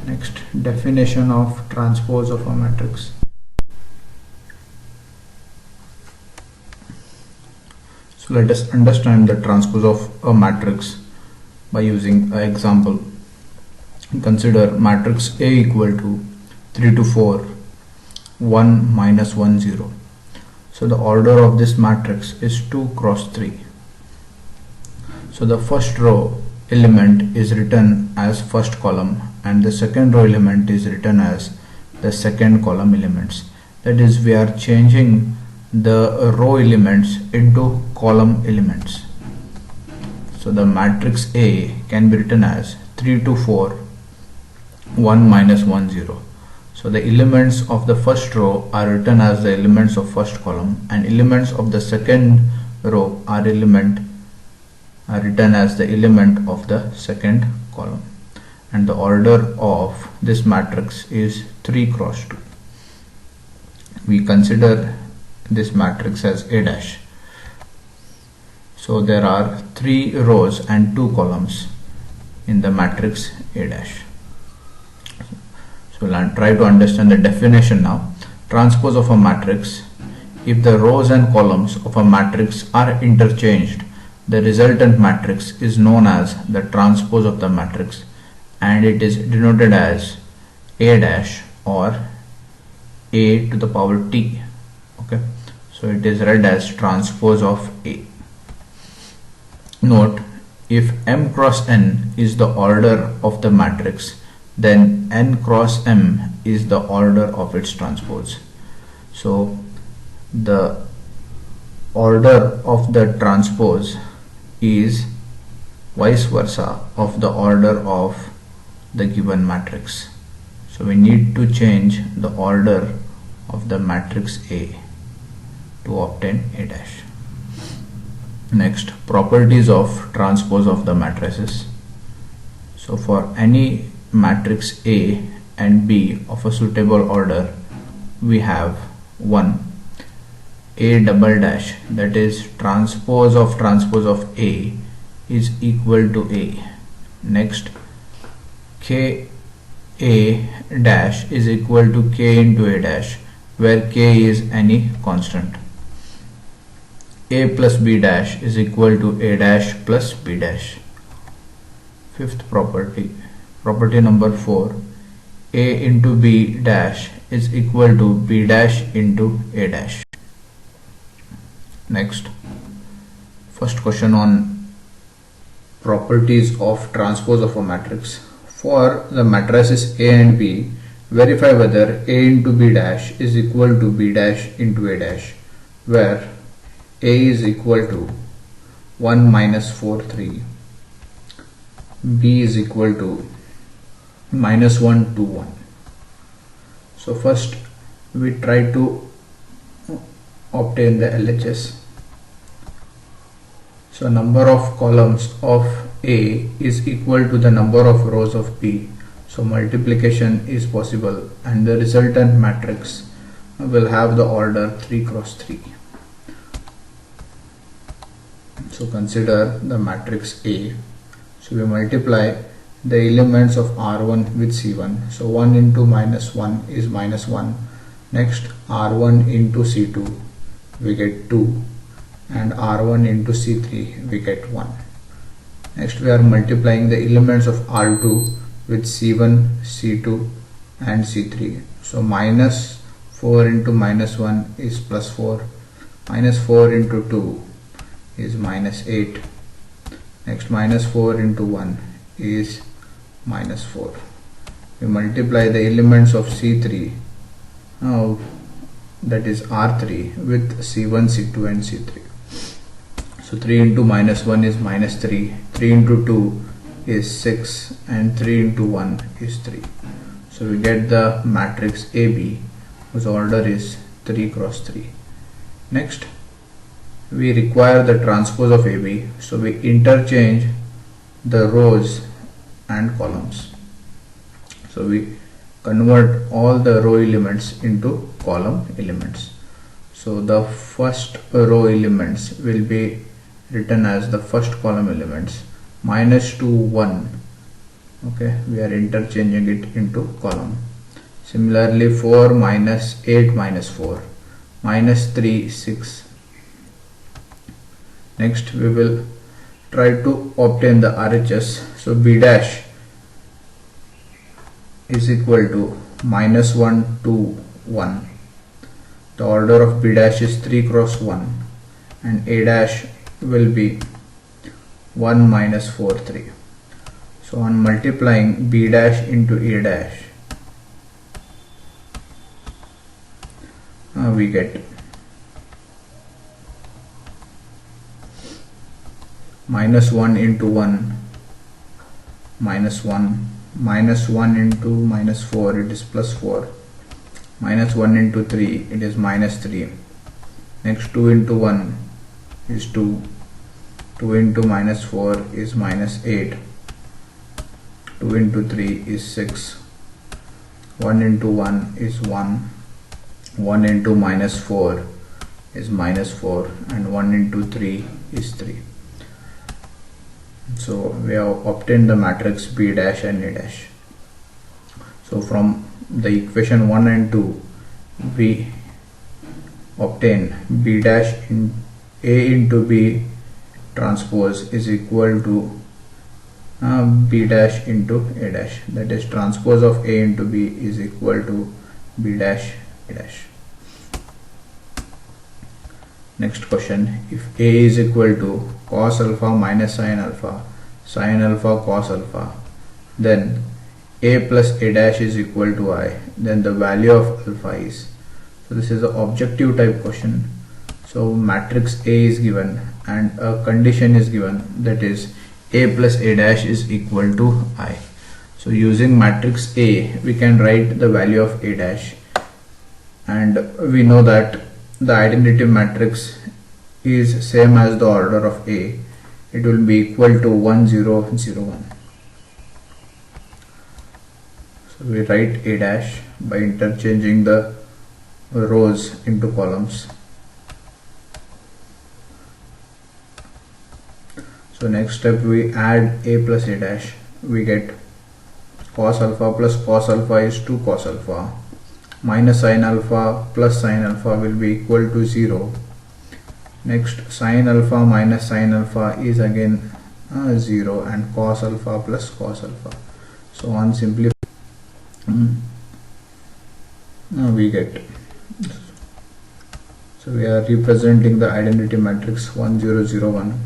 Next, definition of transpose of a matrix. So let us understand the transpose of a matrix by using an example. Consider matrix A equal to 3 to 4, 1 minus 1 0. So the order of this matrix is 2 cross 3. So the first row element is written as first column and the second row element is written as the second column elements. That is, we are changing the row elements into column elements. So the matrix A can be written as 3 to 4, 1 minus 1 0. So the elements of the first row are written as the elements of first column and elements of the second row are written as the element of the second column, and the order of this matrix is 3 cross 2. We consider this matrix as A dash. So there are 3 rows and 2 columns in the matrix A dash. So we'll try to understand the definition now. Transpose of a matrix: if the rows and columns of a matrix are interchanged, the resultant matrix is known as the transpose of the matrix and it is denoted as A dash or A to the power T. Okay, so it is read as transpose of A. Note, if M cross N is the order of the matrix, then N cross M is the order of its transpose. So the order of the transpose is vice versa of the order of the given matrix. So we need to change the order of the matrix A to obtain A dash. Next, properties of transpose of the matrices. So for any matrix A and B of a suitable order, we have 1, A double dash, that is transpose of A is equal to A. Next, K A dash is equal to K into A dash, where K is any constant. A plus B dash is equal to A dash plus B dash. Fifth property, property number 4, A into B dash is equal to B dash into A dash. Next, first question on properties of transpose of a matrix. For the matrices A and B, verify whether A into B dash is equal to B dash into A dash, where A is equal to 1 minus 4 3, B is equal to minus 1 2 1. So first we try to obtain the LHS. So number of columns of A is equal to the number of rows of B. So multiplication is possible and the resultant matrix will have the order 3 cross 3. So consider the matrix A. So we multiply the elements of R1 with C1. So 1 into minus 1 is minus 1. Next, R1 into C2 we get 2 and R1 into C3 we get 1. Next, we are multiplying the elements of R2 with C1, C2 and C3. So minus 4 into minus 1 is plus 4. Minus 4 into 2 is minus 8. Next, minus 4 into 1 is minus 4. We multiply the elements of C3, that is R3, with C1, C2 and C3. So 3 into minus 1 is minus 3, 3 into 2 is 6 and 3 into 1 is 3. So we get the matrix AB whose order is 3 cross 3. Next, we require the transpose of AB, so we interchange the rows and columns. So we convert all the row elements into column elements. So the first row elements will be written as the first column elements. Minus 2 1 Okay, we are interchanging it into column. Similarly, 4 minus 8 minus 4 minus 3 6. Next we will try to obtain the RHS. So B dash is equal to minus 1 2 1. The order of B dash is 3 cross 1, and A dash will be 1 minus 4 3. So on multiplying B dash into A dash, we get minus 1 into 1 minus 1, minus 1 into minus 4, it is plus 4, minus 1 into 3, it is minus 3. Next 2 into 1 is 2, 2 into minus 4 is minus 8, 2 into 3 is 6, 1 into 1 is 1, 1 into minus 4 is minus 4, and 1 into 3 is 3. So we have obtained the matrix B dash and A dash. So from the equation 1 and 2 we obtain B dash in A into B transpose is equal to B dash into A dash, that is transpose of A into B is equal to B dash A dash. Next question, if A is equal to cos alpha minus sin alpha cos alpha, then A plus A dash is equal to I, then the value of alpha is. So this is an objective type question. So matrix A is given and a condition is given, that is A plus A dash is equal to I. So using matrix A we can write the value of A dash, and we know that the identity matrix is same as the order of A. It will be equal to 1 0 0 1. So we write A dash by interchanging the rows into columns. So next step, we add A plus A dash, we get cos alpha plus cos alpha is 2 cos alpha, minus sin alpha plus sin alpha will be equal to 0. Next, sin alpha minus sin alpha is again 0, and cos alpha plus cos alpha. So on simplify, we get. So we are representing the identity matrix 1 0 0 1.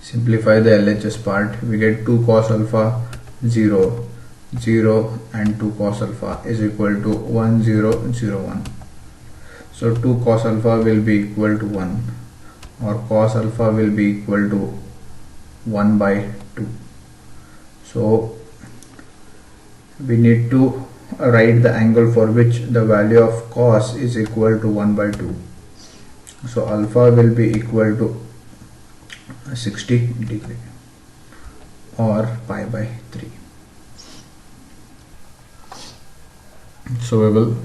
Simplify the LHS part, we get 2 cos alpha 0 0 and 2 cos alpha is equal to 1 0 0 1. So 2 cos alpha will be equal to 1, or cos alpha will be equal to 1 by 2. So we need to write the angle for which the value of cos is equal to 1 by 2. So alpha will be equal to 60 degree or pi by 3. So we will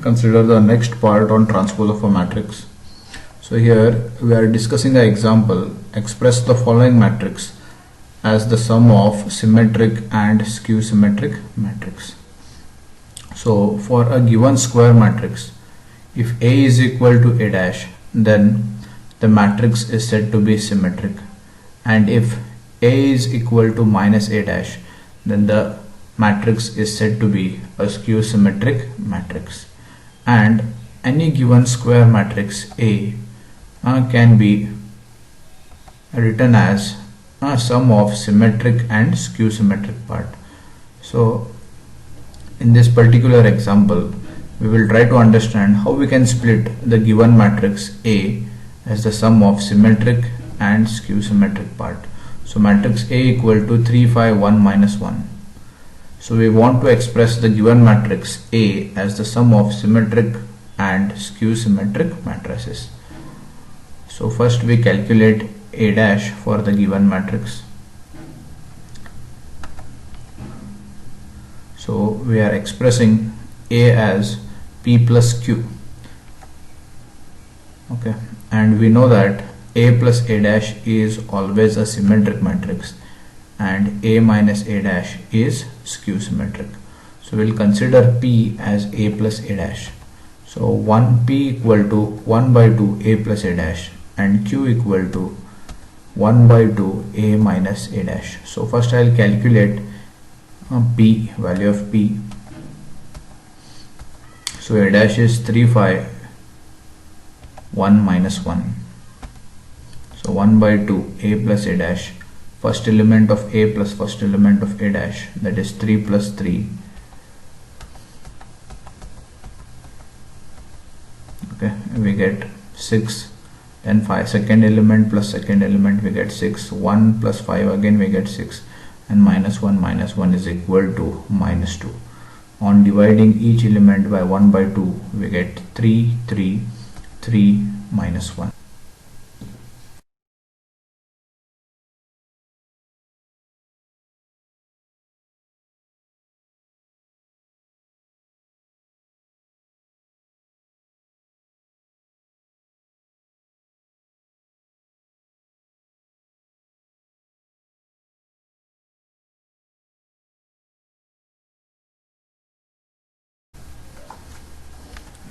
consider the next part on transpose of a matrix. So here we are discussing an example. Express the following matrix as the sum of symmetric and skew symmetric matrix. So for a given square matrix, if A is equal to A dash, then the matrix is said to be symmetric, and if A is equal to minus A dash, then the matrix is said to be a skew symmetric matrix. And any given square matrix A can be written as a sum of symmetric and skew symmetric part. So in this particular example, we will try to understand how we can split the given matrix A as the sum of symmetric and skew symmetric part. So matrix A equal to 3 5 1 minus 1. So we want to express the given matrix A as the sum of symmetric and skew symmetric matrices. So first we calculate A dash for the given matrix. So we are expressing A as P plus Q. Okay, and we know that A plus A dash is always a symmetric matrix, and A minus A dash is skew symmetric. So we'll consider P as A plus A dash. So 1 P equal to 1 by 2 A plus A dash and Q equal to 1 by 2 A minus A dash. So first I'll calculate P, value of P. So A dash is 3 5 1 minus 1. So 1 by 2 A plus A dash, first element of A plus first element of A dash, that is 3 plus 3. Okay, we get 6. Then 5, second element plus second element we get 6. 1 plus 5 again we get 6, and minus 1 is equal to minus 2. On dividing each element by 1 by 2 we get 3 3 3 minus 1.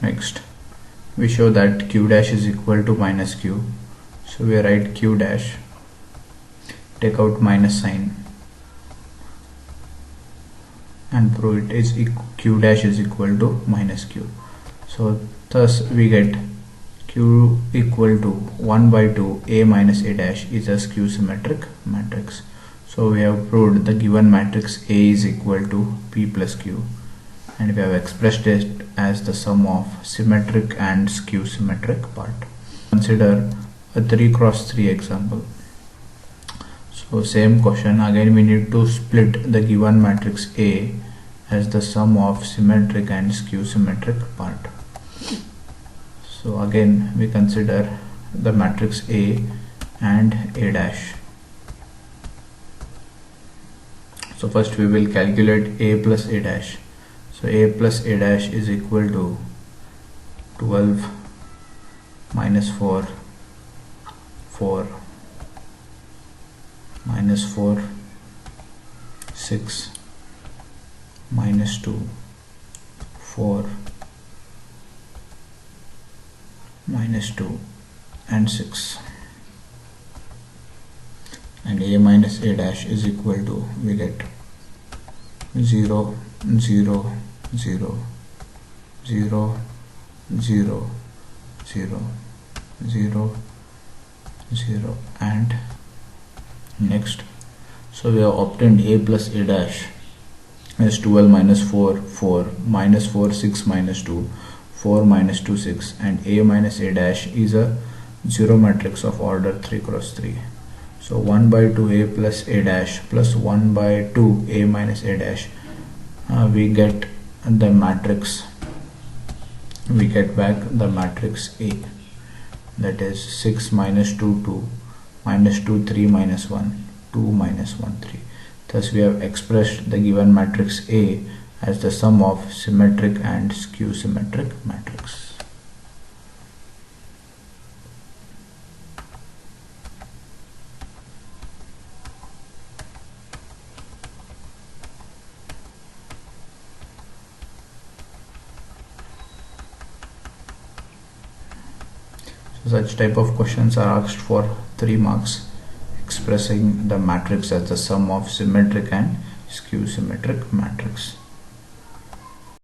Next, we show that Q dash is equal to minus Q. So we write Q dash, take out minus sign, and prove it is Q dash is equal to minus Q. So thus we get Q equal to 1 by 2 A minus A dash is a skew symmetric matrix. So we have proved the given matrix A is equal to P plus Q, and we have expressed it as the sum of symmetric and skew symmetric part. Consider a 3 cross 3 example. So same question, again we need to split the given matrix A as the sum of symmetric and skew symmetric part. So again we consider the matrix A and A dash. So first we will calculate A plus A dash. So A plus A dash is equal to 12 minus 4 4 minus 4 6 minus 2 4 minus 2 and 6, and A minus A dash is equal to, we get 0 0 0 0 0 0 0 0 and next. So we have obtained A plus A dash as 12 minus 4 4 minus 4 6 minus 2 4 minus 2 6, and A minus A dash is a 0 matrix of order 3 cross 3. So 1 by 2 A plus A dash plus 1 by 2 A minus A dash, we get the matrix, we get back the matrix A, that is 6 minus 2 2 minus 2 3 minus 1 2 minus 1 3. Thus we have expressed the given matrix A as the sum of symmetric and skew symmetric matrix. So such type of questions are asked for 3 marks, expressing the matrix as the sum of symmetric and skew symmetric matrix.